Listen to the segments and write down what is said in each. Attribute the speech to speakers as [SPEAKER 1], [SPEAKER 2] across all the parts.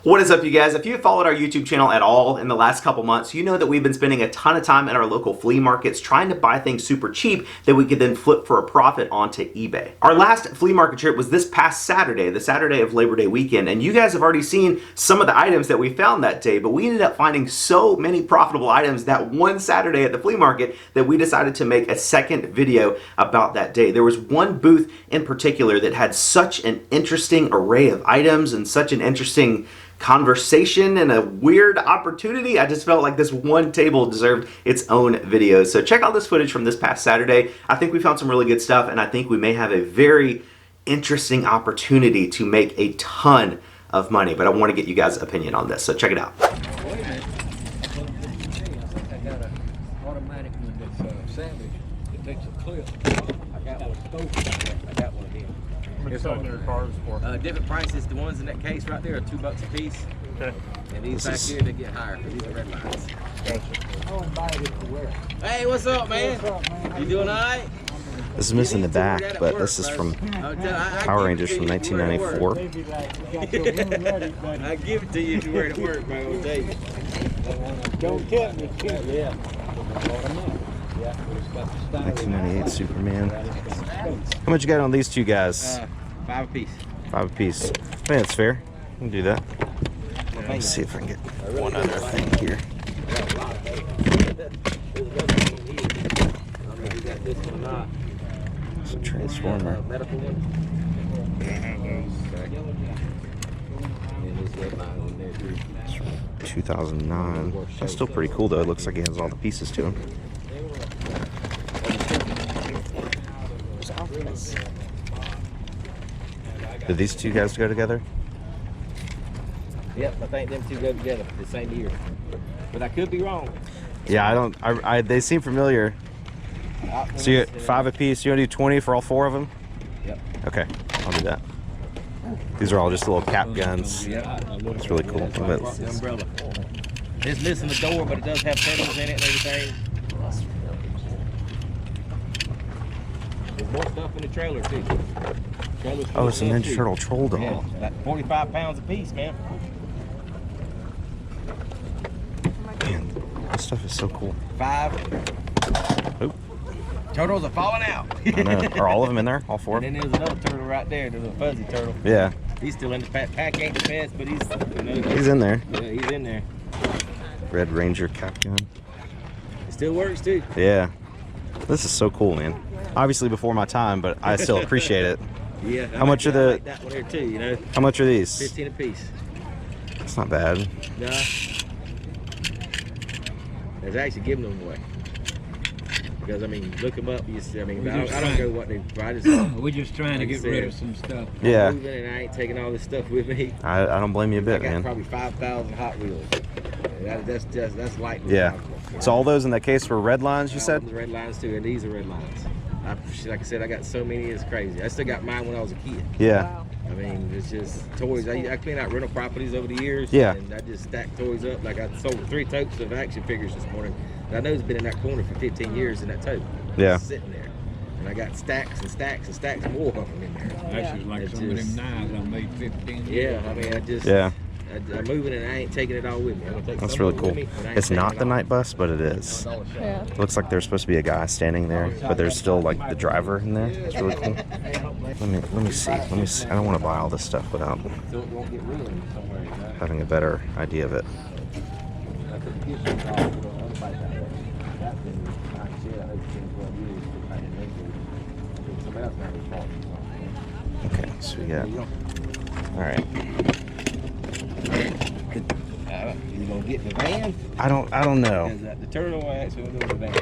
[SPEAKER 1] What is up, you guys? If you've followed our YouTube channel at all in the last couple months, you know that we've been spending a ton of time in our local flea markets trying to buy things super cheap that we could then flip for a profit onto eBay. Our last flea market trip was this past Saturday, the Saturday of Labor Day weekend, and you guys have already seen some of the items that we found that day, but we ended up finding so many profitable items that one Saturday at the flea market that we decided to make a second video about that day. There was one booth in particular that had such an interesting array of items and such an interesting conversation and a weird opportunity. I just felt like this one table deserved its own video. So check out this footage from this past Saturday. I think we found some really good stuff, and I think we may have a very interesting opportunity to make a ton of money, but I want to get you guys' opinion on this. So check it out.
[SPEAKER 2] Wait a minute. I got an automatic one that's Savage. It takes a clip. I got one stove. I got one here.
[SPEAKER 3] What's selling their cars for?
[SPEAKER 2] Different prices. The ones in that case right there are $2 a piece.
[SPEAKER 3] Okay.
[SPEAKER 2] And these back here, they get higher because these are red lines.
[SPEAKER 3] Gotcha.
[SPEAKER 2] Oh, and buy it to wear. Hey, what's up, man?
[SPEAKER 4] What's up, man?
[SPEAKER 2] You doing all right?
[SPEAKER 1] This is missing the back, but this is from Power Rangers from 1994.
[SPEAKER 2] I give it to you if you wear it at work, man. I'll tell you.
[SPEAKER 4] Don't tell me.
[SPEAKER 2] Yeah.
[SPEAKER 1] 1998 Superman. How much you got on these two guys?
[SPEAKER 2] 5 a piece.
[SPEAKER 1] 5 a piece. I think that's fair. We can do that. Let me see if I can get one other thing here. It's a Transformer. 2009. That's still pretty cool though. It looks like it has all the pieces to him. Did these two guys go together?
[SPEAKER 2] Yep, I think them two go together the same year. But I could be wrong.
[SPEAKER 1] Yeah, I don't. They seem familiar. So you get 5 a piece. You want to do 20 for all 4 of them?
[SPEAKER 2] Yep.
[SPEAKER 1] Okay, I'll do that. These are all just little cap guns.
[SPEAKER 2] Yep.
[SPEAKER 1] It's really cool.
[SPEAKER 2] The umbrella. It's missing the door, but it does have turtles in it and everything. There's more stuff in the trailer too.
[SPEAKER 1] Oh, it's a Ninja Turtle troll doll.
[SPEAKER 2] Yeah, about 45 pounds a piece, man.
[SPEAKER 1] Man, this stuff is so cool.
[SPEAKER 2] 5.
[SPEAKER 1] Oop.
[SPEAKER 2] Turtles are falling out.
[SPEAKER 1] I know. Are all of them in there? All 4?
[SPEAKER 2] And then there's another turtle right there. There's a fuzzy turtle.
[SPEAKER 1] Yeah.
[SPEAKER 2] He's still in the pack. Pack ain't the best, but
[SPEAKER 1] He's in there.
[SPEAKER 2] Yeah, he's in there.
[SPEAKER 1] Red Ranger cap gun.
[SPEAKER 2] It still works too.
[SPEAKER 1] Yeah. This is so cool, man. Obviously before my time, but I still appreciate it.
[SPEAKER 2] Yeah.
[SPEAKER 1] How much are the?
[SPEAKER 2] Like that one there too, you know.
[SPEAKER 1] How much are these?
[SPEAKER 2] 15 a piece.
[SPEAKER 1] That's not bad.
[SPEAKER 2] Nah. There's actually giving them away. Because I mean, look them up. You see, I mean, I don't know what they. I just.
[SPEAKER 4] We're just trying to get rid of some stuff.
[SPEAKER 1] Yeah.
[SPEAKER 2] I'm moving and I ain't taking all this stuff with me.
[SPEAKER 1] I don't blame you a bit,
[SPEAKER 2] I got
[SPEAKER 1] man.
[SPEAKER 2] probably 5,000 Hot Wheels. That's light.
[SPEAKER 1] Yeah. So all those in that case were red lines, you said?
[SPEAKER 2] Red lines too, and these are red lines. Like I said, I got so many, it's crazy. I still got mine when I was a kid.
[SPEAKER 1] Yeah.
[SPEAKER 2] I mean, it's just toys. I cleaned out rental properties over the years.
[SPEAKER 1] Yeah.
[SPEAKER 2] And I just stacked toys up. Like I sold 3 totes of action figures this morning. And I know it's been in that corner for 15 years in that tote.
[SPEAKER 1] Yeah.
[SPEAKER 2] Just sitting there. And I got stacks and stacks and stacks more of them in there.
[SPEAKER 4] Actually, like some of them knives I made 15
[SPEAKER 2] Yeah, I mean, I just.
[SPEAKER 1] Yeah.
[SPEAKER 2] I'm moving and I ain't taking it all with me. I'm gonna take
[SPEAKER 1] That's
[SPEAKER 2] some
[SPEAKER 1] really
[SPEAKER 2] of it
[SPEAKER 1] cool.
[SPEAKER 2] with me, but I ain't
[SPEAKER 1] It's
[SPEAKER 2] taking
[SPEAKER 1] not
[SPEAKER 2] it
[SPEAKER 1] the
[SPEAKER 2] all.
[SPEAKER 1] night bus, but it is.
[SPEAKER 5] Yeah.
[SPEAKER 1] It looks like there's supposed to be a guy standing there, but there's still like the driver in there. It's really cool. Let me see. Let me see. I don't want to buy all this stuff without
[SPEAKER 2] So it won't get ruined somewhere, you know?
[SPEAKER 1] having a better idea of it.
[SPEAKER 2] I couldn't get some dogs, you know, other bike out there. That's been behind the shed, I know, 10, 12 years, I didn't make it. Somebody else got his fault.
[SPEAKER 1] Okay, so we got. All right.
[SPEAKER 2] You gonna get the van?
[SPEAKER 1] I don't know.
[SPEAKER 2] The turtle one actually will go in the van.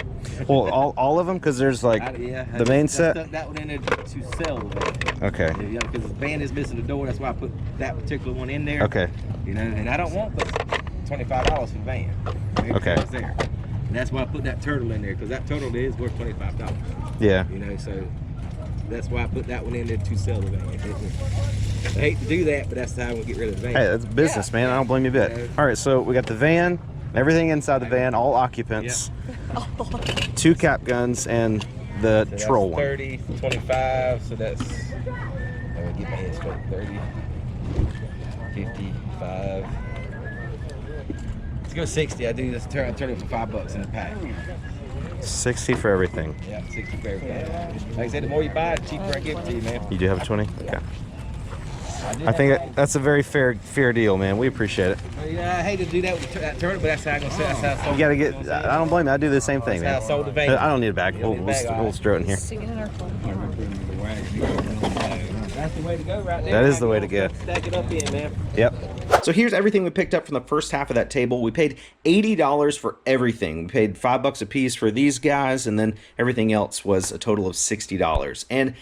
[SPEAKER 1] Well, all of them, because there's like the main set.
[SPEAKER 2] Stuck that one in there to sell the van.
[SPEAKER 1] Okay.
[SPEAKER 2] Yeah, because the van is missing the door. That's why I put that particular one in there.
[SPEAKER 1] Okay.
[SPEAKER 2] You know, and I don't want but $25 for the van.
[SPEAKER 1] Okay.
[SPEAKER 2] It's there. And that's why I put that turtle in there, because that turtle is worth $25.
[SPEAKER 1] Yeah.
[SPEAKER 2] You know, so that's why I put that one in there to sell the van. I hate to do that, but that's how I'm gonna get rid of the van.
[SPEAKER 1] Hey, that's business, man. I don't blame you a bit.
[SPEAKER 2] Yeah.
[SPEAKER 1] All right, so we got the van, everything inside the van, all occupants, 2 cap guns, and the
[SPEAKER 2] So
[SPEAKER 1] troll
[SPEAKER 2] that's
[SPEAKER 1] one.
[SPEAKER 2] 30, 25, so that's, let me get my head straight, 30, 50, 25. Let's go 60. I do this turn it for $5 in a pack.
[SPEAKER 1] 60 for everything.
[SPEAKER 2] Yeah, 60 for everything. Like I said, the more you buy, the cheaper I give it to you, man.
[SPEAKER 1] You do have a 20? Okay. I think that's a very fair deal, man. We appreciate it.
[SPEAKER 2] Yeah, I hate to do that with that turtle, but that's how I'm gonna say. That's how I sold.
[SPEAKER 1] You gotta get. I don't blame you. I do the same thing,
[SPEAKER 2] That's how
[SPEAKER 1] man.
[SPEAKER 2] I sold the van.
[SPEAKER 1] I don't need a bag. We'll throw it in here.
[SPEAKER 2] That's the way to go, right there.
[SPEAKER 1] That is the way to go.
[SPEAKER 2] Stack it up in, man.
[SPEAKER 1] Yep. So here's everything we picked up from the first half of that table. We paid $80 for everything. We paid $5 a piece for these guys, and then everything else was a total of $60. And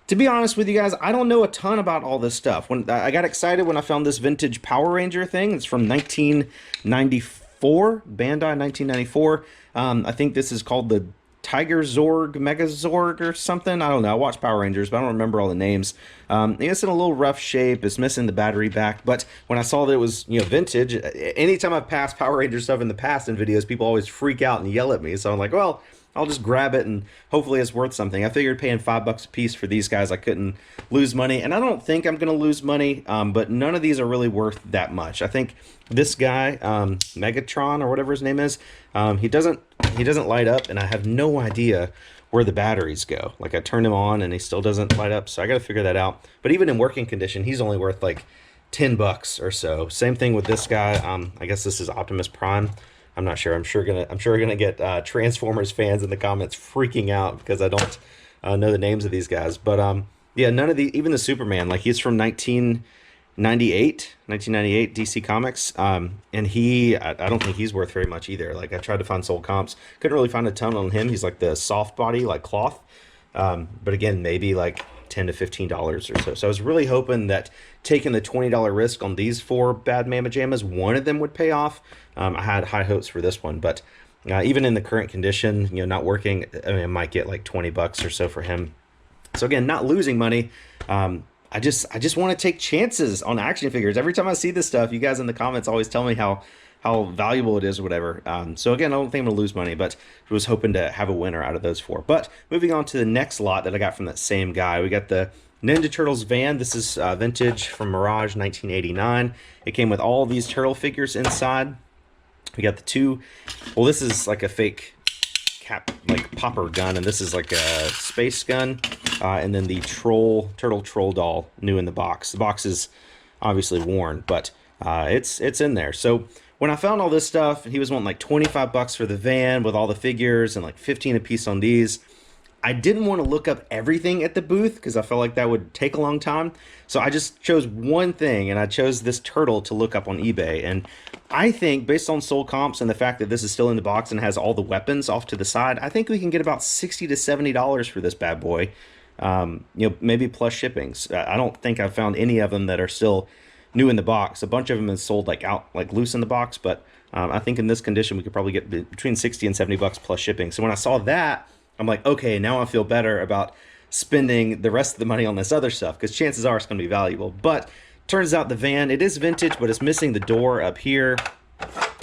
[SPEAKER 1] to be honest with you guys, I don't know a ton about all this stuff. When I got excited when I found this vintage Power Ranger thing. It's from 1994, Bandai 1994. I think this is called the Tiger Zorg, Megazorg or something. I don't know. I watch Power Rangers, but I don't remember all the names. It's in a little rough shape. It's missing the battery back. But when I saw that it was, vintage, anytime I've passed Power Ranger stuff in the past in videos, people always freak out and yell at me. So I'm like, well, I'll just grab it and hopefully it's worth something. I figured paying $5 a piece for these guys, I couldn't lose money. And I don't think I'm going to lose money, but none of these are really worth that much. I think this guy, Megatron or whatever his name is, he doesn't light up, and I have no idea where the batteries go. Like I turned him on and he still doesn't light up, so I got to figure that out. But even in working condition, he's only worth like $10 or so. Same thing with this guy. I guess this is Optimus Prime. I'm not sure. I'm sure gonna get Transformers fans in the comments freaking out because I don't know the names of these guys. But yeah, none of the, even the Superman, like he's from 1998 DC Comics, and I don't think he's worth very much either. Like I tried to find sold comps, couldn't really find a ton on him. He's like the soft body, like cloth, but again, maybe like $10 to $15 or so. So I was really hoping that taking the $20 risk on these 4 Bad Mama Jammas, one of them would pay off. I had high hopes for this one, but even in the current condition, not working, I might get like $20 or so for him. So again, not losing money. I just want to take chances on action figures. Every time I see this stuff, you guys in the comments always tell me how valuable it is or whatever. So again, I don't think I'm going to lose money, but I was hoping to have a winner out of those 4. But moving on to the next lot that I got from that same guy, we got the Ninja Turtles van. This is vintage from Mirage 1989. It came with all these turtle figures inside. We got the 2, well, this is like a fake like popper gun, and this is like a space gun, and then the turtle troll doll new in the box. The box is obviously worn, but it's in there. So when I found all this stuff, he was wanting like $25 for the van with all the figures and like 15 a piece on these. I didn't want to look up everything at the booth because I felt like that would take a long time. So I just chose one thing, and I chose this turtle to look up on eBay. And I think, based on sold comps and the fact that this is still in the box and has all the weapons off to the side, I think we can get about $60 to $70 for this bad boy. Maybe plus shippings. I don't think I've found any of them that are still new in the box. A bunch of them is sold like loose in the box, but I think in this condition we could probably get between $60 and $70 plus shipping. So when I saw that, I'm like, okay, now I feel better about spending the rest of the money on this other stuff because chances are it's going to be valuable. But turns out the van, it is vintage, but it's missing the door up here.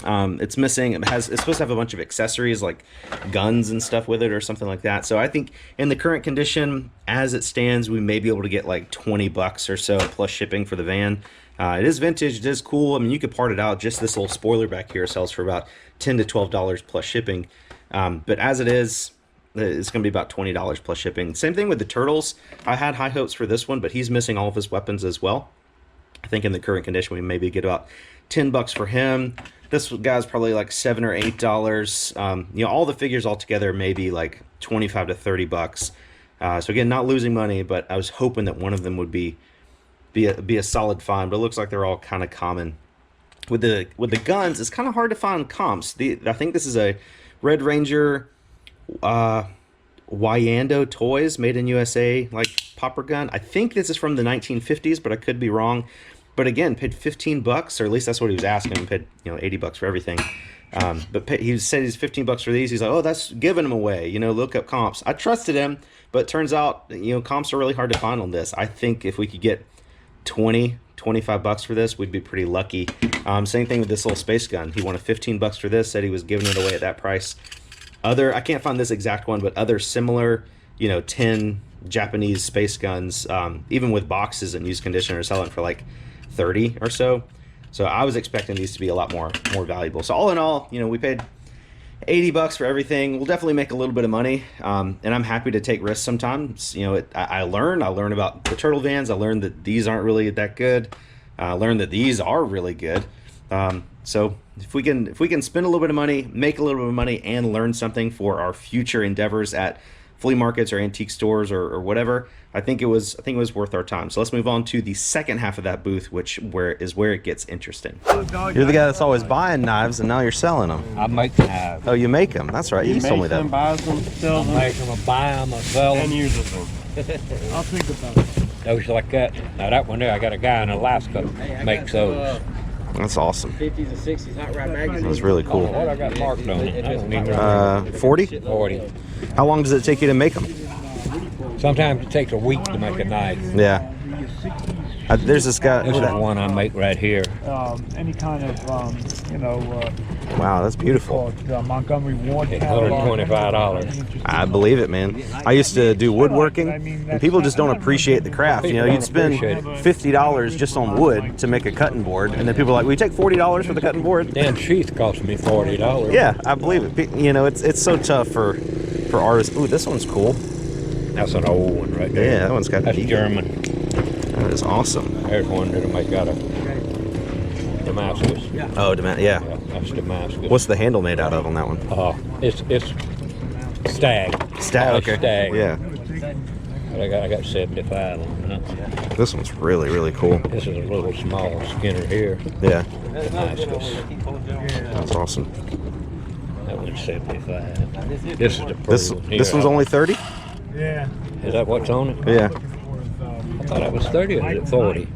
[SPEAKER 1] It's missing, it's supposed to have a bunch of accessories like guns and stuff with it or something like that. So I think in the current condition, as it stands, we may be able to get like $20 or so plus shipping for the van. It is vintage, it is cool. I mean, you could part it out. Just this little spoiler back here sells for about $10 to $12 plus shipping. But as it is, it's going to be about $20 plus shipping. Same thing with the turtles. I had high hopes for this one, but he's missing all of his weapons as well. I think in the current condition, we maybe get about $10 for him. This guy's probably like $7 or $8. All the figures all together maybe like $25 to $30. So again, not losing money, but I was hoping that one of them would be a solid find. But it looks like they're all kind of common. With the guns, it's kind of hard to find comps. I think this is a Red Ranger Wyando Toys, made in USA, like popper gun. I think this is from the 1950s, but I could be wrong. But again, paid $15, or at least that's what he was asking. Paid $80 for everything. But he said he's $15 for these. He's like, oh, that's giving them away. Look up comps. I trusted him, but it turns out comps are really hard to find on this. I think if we could get $25 for this, we'd be pretty lucky. Same thing with this little space gun. He wanted $15 for this. Said he was giving it away at that price. I can't find this exact one, but other similar, 10 Japanese space guns, even with boxes and used condition, are selling for like 30 or so. So I was expecting these to be a lot more valuable. So all in all, you know, we paid 80 bucks for everything. We'll definitely make a little bit of money, and I'm happy to take risks sometimes. You know, I learn about the turtle vans. I learned that these aren't really that good. I learned that these are really good. So if we can spend a little bit of money, make a little bit of money, and learn something for our future endeavors at flea markets or antique stores or whatever, I think it was worth our time. So let's move on to the second half of that booth, where it gets interesting. You're the guy that's always buying knives, and now you're selling them.
[SPEAKER 4] I make knives.
[SPEAKER 1] Oh, you make them. That's right. You told me that.
[SPEAKER 3] Buys them, sells
[SPEAKER 4] I
[SPEAKER 3] them,
[SPEAKER 4] make them, I buy them, I sell
[SPEAKER 3] and
[SPEAKER 4] them.
[SPEAKER 3] uses them. I'll think about it.
[SPEAKER 4] Those like that. Now that one there, I got a guy in Alaska makes those.
[SPEAKER 1] That's awesome.
[SPEAKER 2] 50s and 60s hot rod magazine.
[SPEAKER 1] That's really
[SPEAKER 4] Oh,
[SPEAKER 1] cool.
[SPEAKER 4] what I got marked on it? I don't even remember.
[SPEAKER 1] 40?
[SPEAKER 4] 40.
[SPEAKER 1] How long does it take you to make them?
[SPEAKER 4] Sometimes it takes a week to make a knife.
[SPEAKER 1] Yeah. There's this guy.
[SPEAKER 4] This is the one I make right here.
[SPEAKER 3] Any kind of,
[SPEAKER 1] Wow, that's beautiful.
[SPEAKER 3] Montgomery Ward
[SPEAKER 4] It's
[SPEAKER 3] catalog.
[SPEAKER 4] $125.
[SPEAKER 1] I believe it, man. I used to do woodworking, and people just don't appreciate the craft. You know, you'd spend $50 just on wood to make a cutting board, and then people are like, "Will you take $40 for the cutting board?"
[SPEAKER 4] Damn sheath cost me $40.
[SPEAKER 1] Yeah, I believe it. You know, it's so tough for artists. Ooh, this one's cool.
[SPEAKER 4] That's an old one right there.
[SPEAKER 1] Yeah, that one's got
[SPEAKER 4] That's
[SPEAKER 1] the
[SPEAKER 4] German.
[SPEAKER 1] That is awesome.
[SPEAKER 4] There's one that I make out of Damascus.
[SPEAKER 1] Oh, yeah.
[SPEAKER 4] Yeah, that's Damascus.
[SPEAKER 1] What's the handle made out of on that one?
[SPEAKER 4] It's stag.
[SPEAKER 1] Stag. Okay.
[SPEAKER 4] Stag.
[SPEAKER 1] Yeah.
[SPEAKER 4] But I got 75 on it.
[SPEAKER 1] This one's really, really cool.
[SPEAKER 4] This is a little small Skinner here.
[SPEAKER 1] Yeah.
[SPEAKER 4] Damascus.
[SPEAKER 1] That's awesome.
[SPEAKER 4] That one's 75. This is the pearl one here.
[SPEAKER 1] This one's only 30?
[SPEAKER 3] Yeah.
[SPEAKER 4] Is that what's on it?
[SPEAKER 1] Yeah.
[SPEAKER 4] I thought it was 30 or is it 40?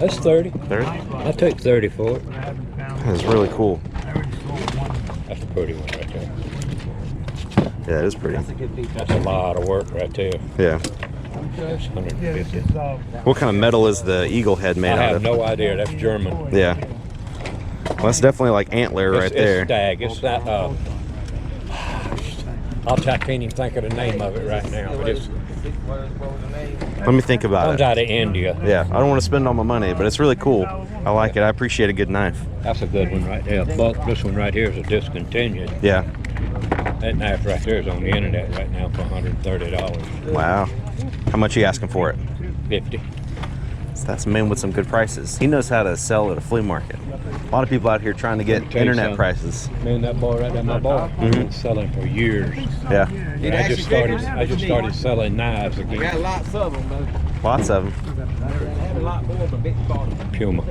[SPEAKER 4] That's 30.
[SPEAKER 1] 30?
[SPEAKER 4] I take 30 for it.
[SPEAKER 1] That's really cool.
[SPEAKER 4] That's a pretty one right there.
[SPEAKER 1] Yeah, it is pretty.
[SPEAKER 4] That's a lot of work right there.
[SPEAKER 1] Yeah.
[SPEAKER 4] That's 150.
[SPEAKER 1] What kind of metal is the eagle head made
[SPEAKER 4] I
[SPEAKER 1] out
[SPEAKER 4] have
[SPEAKER 1] of?
[SPEAKER 4] no idea. That's German.
[SPEAKER 1] Yeah. Well, that's definitely like antler right there.
[SPEAKER 4] It's stag. It's that. I can't even think of the name of it right now, but it's
[SPEAKER 1] Let me think about
[SPEAKER 4] comes
[SPEAKER 1] it.
[SPEAKER 4] out of India.
[SPEAKER 1] Yeah, I don't want to spend all my money, but it's really cool. I like it. I appreciate a good knife.
[SPEAKER 4] That's a good one right there. But this one right here is a discontinued.
[SPEAKER 1] Yeah.
[SPEAKER 4] That knife right there is on the internet right now for $130.
[SPEAKER 1] Wow. How much are you asking for it?
[SPEAKER 4] 50.
[SPEAKER 1] So that's a man with some good prices. He knows how to sell at a flea market. A lot of people out here trying to get
[SPEAKER 4] Tell you
[SPEAKER 1] internet
[SPEAKER 4] something.
[SPEAKER 1] prices.
[SPEAKER 4] Me and that boy right there, my boy, been selling for years.
[SPEAKER 1] Yeah.
[SPEAKER 4] And I just started selling knives
[SPEAKER 2] Got
[SPEAKER 4] again.
[SPEAKER 2] lots of them, though.
[SPEAKER 1] Lots of them.
[SPEAKER 2] I have a lot more, but big part.
[SPEAKER 4] Puma.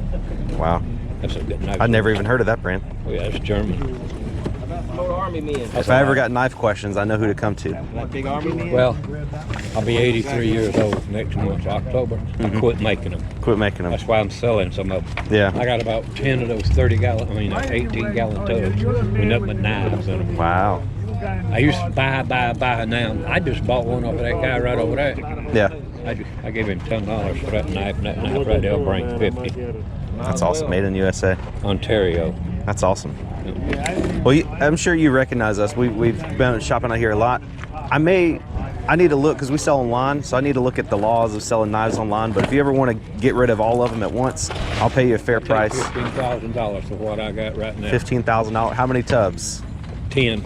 [SPEAKER 1] Wow.
[SPEAKER 4] That's a good knife.
[SPEAKER 1] I'd never even heard of that brand.
[SPEAKER 4] Oh yeah, that's German.
[SPEAKER 2] Little army men.
[SPEAKER 1] If I ever got knife questions, I know who to come to.
[SPEAKER 2] Like big army men.
[SPEAKER 4] Well, I'll be 83 years old next month, October. I quit making them.
[SPEAKER 1] Quit making them.
[SPEAKER 4] That's why I'm selling some of them.
[SPEAKER 1] Yeah.
[SPEAKER 4] I got about 10 of those 18-gallon tubs with nothing but knives in them.
[SPEAKER 1] Wow.
[SPEAKER 4] I used to buy. Now I just bought one off of that guy right over there.
[SPEAKER 1] Yeah.
[SPEAKER 4] I gave him $10 for that knife, and that knife right there will bring 50.
[SPEAKER 1] That's awesome. Made in the USA.
[SPEAKER 4] Ontario.
[SPEAKER 1] That's awesome. Well, I'm sure you recognize us. We've been shopping out here a lot. I need to look, because we sell online, so I need to look at the laws of selling knives online. But if you ever want to get rid of all of them at once, I'll pay you a fair price.
[SPEAKER 4] $15,000 for what I got right now.
[SPEAKER 1] $15,000. How many tubs?
[SPEAKER 4] 10.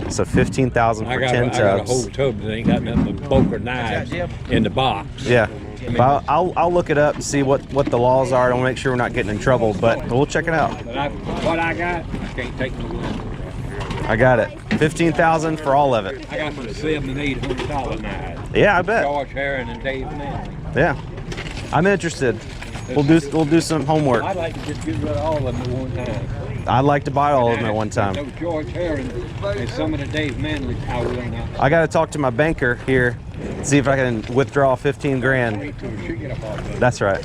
[SPEAKER 1] So $15,000 for 10
[SPEAKER 4] I got a whole
[SPEAKER 1] tubs.
[SPEAKER 4] tub that ain't got nothing but poker knives in the box.
[SPEAKER 1] Yeah. But I'll look it up and see what the laws are. I want to make sure we're not getting in trouble, but we'll check it out.
[SPEAKER 4] But what I got, I can't take no less.
[SPEAKER 1] I got it. $15,000 for all of it.
[SPEAKER 4] I got some $700 and $800 knives.
[SPEAKER 1] Yeah, I bet.
[SPEAKER 4] George Herring and Dave Manley.
[SPEAKER 1] Yeah. I'm interested. We'll do some homework.
[SPEAKER 4] I'd like to just get rid of all of them at one time.
[SPEAKER 1] I'd like to buy all of them at one time.
[SPEAKER 4] Those George Herring and some of the Dave Manley, I will not.
[SPEAKER 1] I got to talk to my banker here, see if I can withdraw 15 grand.
[SPEAKER 4] Wait till she get up off of it.
[SPEAKER 1] That's right.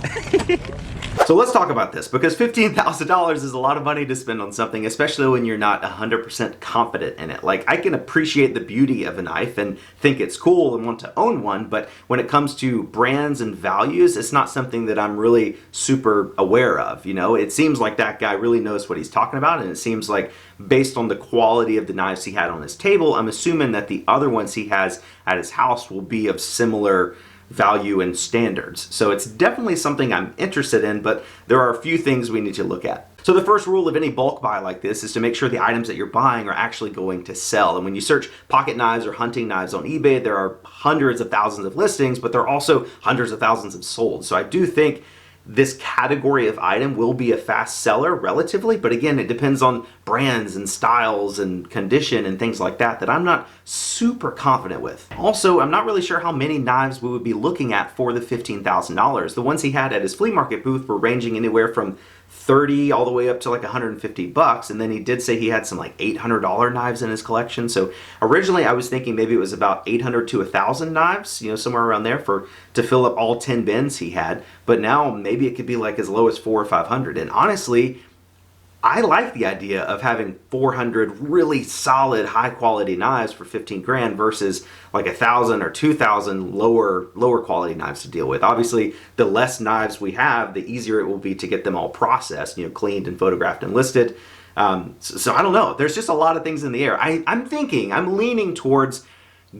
[SPEAKER 1] So let's talk about this, because $15,000 is a lot of money to spend on something, especially when you're not 100% confident in it. Like, I can appreciate the beauty of a knife and think it's cool and want to own one, but when it comes to brands and values, it's not something that I'm really super aware of. You know, it seems like that guy really knows what he's talking about, and it seems like based on the quality of the knives he had on his table, I'm assuming that the other ones he has at his house will be of similar value and standards. So it's definitely something I'm interested in, but there are a few things we need to look at. So the first rule of any bulk buy like this is to make sure the items that you're buying are actually going to sell. And when you search pocket knives or hunting knives on eBay, there are hundreds of thousands of listings, but there are also hundreds of thousands of sold. So I do think this category of item will be a fast seller relatively, but again, it depends on brands and styles and condition and things like that I'm not super confident with. Also, I'm not really sure how many knives we would be looking at for the $15,000. The ones he had at his flea market booth were ranging anywhere from 30 all the way up to like 150 bucks, and then he did say he had some like $800 knives in his collection. So originally I was thinking maybe it was about 800 to 1,000 knives, you know, somewhere around there to fill up all 10 bins he had. But now maybe it could be like as low as 400 or 500. And honestly, I like the idea of having 400 really solid, high quality knives for 15 grand versus like 1,000 or 2,000 lower quality knives to deal with. Obviously, the less knives we have, the easier it will be to get them all processed, you know, cleaned and photographed and listed. So I don't know. There's just a lot of things in the air. I'm leaning towards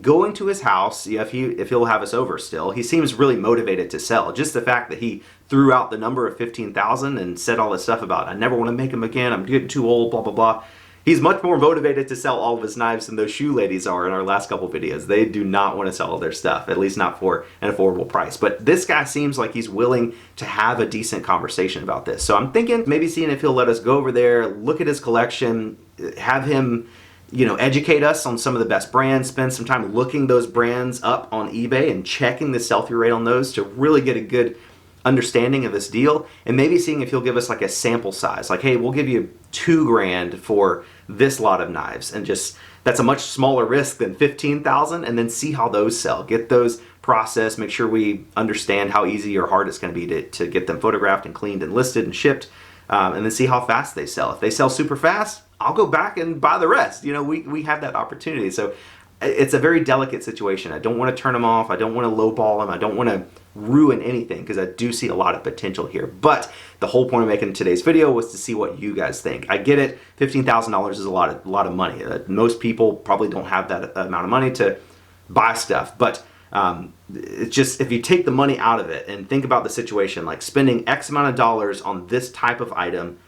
[SPEAKER 1] going to his house, if he'll have us over still. He seems really motivated to sell. Just the fact that he threw out the number of 15,000 and said all this stuff about, I never want to make them again, I'm getting too old, blah, blah, blah. He's much more motivated to sell all of his knives than those shoe ladies are in our last couple videos. They do not want to sell all their stuff, at least not for an affordable price. But this guy seems like he's willing to have a decent conversation about this. So I'm thinking maybe seeing if he'll let us go over there, look at his collection, have him, you know, educate us on some of the best brands, spend some time looking those brands up on eBay and checking the sell-through rate on those to really get a good understanding of this deal, and maybe seeing if he'll give us like a sample size, like, hey, we'll give you 2 grand for this lot of knives, and just, that's a much smaller risk than 15,000, and then see how those sell, get those processed, make sure we understand how easy or hard it's going to be to get them photographed and cleaned and listed and shipped, and then see how fast they sell. If they sell super fast, I'll go back and buy the rest. You know, we have that opportunity. So it's a very delicate situation. I don't want to turn them off. I don't want to lowball them. I don't want to ruin anything, because I do see a lot of potential here. But the whole point of making today's video was to see what you guys think. I get it, $15,000 is a lot of money. Most people probably don't have that amount of money to buy stuff, but it's just, if you take the money out of it and think about the situation, like spending X amount of dollars on this type of item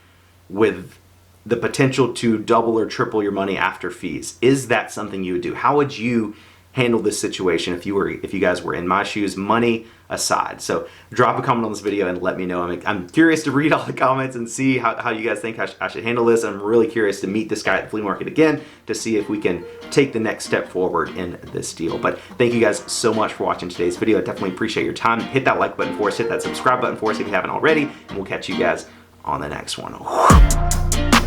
[SPEAKER 1] with the potential to double or triple your money after fees, is that something you would do? How would you handle this situation if you guys were in my shoes, money aside? So drop a comment on this video and let me know. I'm curious to read all the comments and see how you guys think I should handle this. I'm really curious to meet this guy at the flea market again to see if we can take the next step forward in this deal. But thank you guys so much for watching today's video. I definitely appreciate your time. Hit that like button for us, hit that subscribe button for us if you haven't already, and we'll catch you guys on the next one.